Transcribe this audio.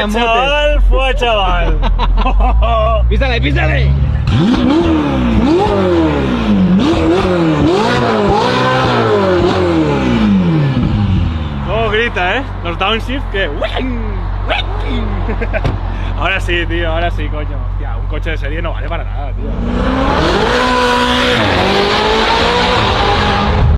pequeñas motos. Chaval, fue chaval. ¡Písale, písale! ¿Cómo grita, los downshift que... Ahora sí, tío, ahora sí, coño. Hostia, un coche de serie no vale para nada, tío.